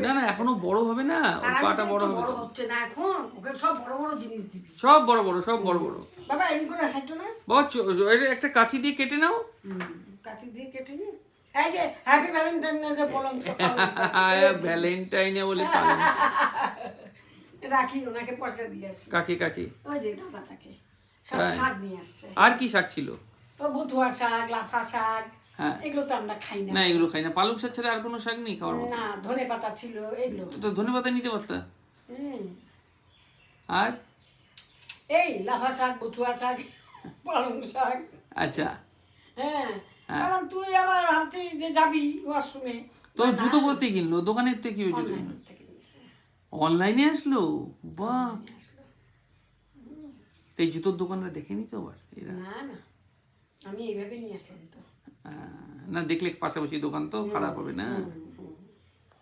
না না এখনো বড় হবে না, ওর পাটা বড় হবে। বড় হচ্ছে না এখন, ওকে সব বড় বড় জিনিস দিবি। সব বড় বড়, সব বড় বড়। বাবা এমনি করে হাঁটো না বাবা এটা একটা কাঁচি দিয়ে কেটে নাও। কাঁচি দিয়ে কেটে নি। এই যে হ্যাপি ভ্যালেন্টাইন ডে যে বললাম ভ্যালেন্টাইনে বলে রাখি, ওনাকে পয়সা দিয়ে আসি। কাকে? ওই যে দাদাটাকে সব শাক নিয়ে আসছে। আর কি শাক ছিল? ও বথুয়া শাক, লাফা শাক, হ্যাঁ এগুলো তো আমরা খাই না। না এগুলো খাই না। পালং শাক ছাড়া আর কোনো শাক নেই খাওয়ার মতো? না, ধনে পাতা ছিল, এগুলো তো ধনেপাতা নিতে পারতা। আর এই লাফা শাক, বথুয়া শাক, পালং শাক। আচ্ছা হ্যাঁ, কারণ তুই আবার ভাবছি যে যাবি ওয়াশরুমে। তো জুতো কোথায় কিনলো? দোকানের থেকে কি জুতো কিনলো? অনলাইনে আসলো? বাহ, তো এই জুতোর দোকানটা দেখে নি তো আবার এরা? না না, আমি এইভাবে নিয়ে আসলাম তো। না দেখলে পাশাপাশি দোকান তো খারাপ হবে না।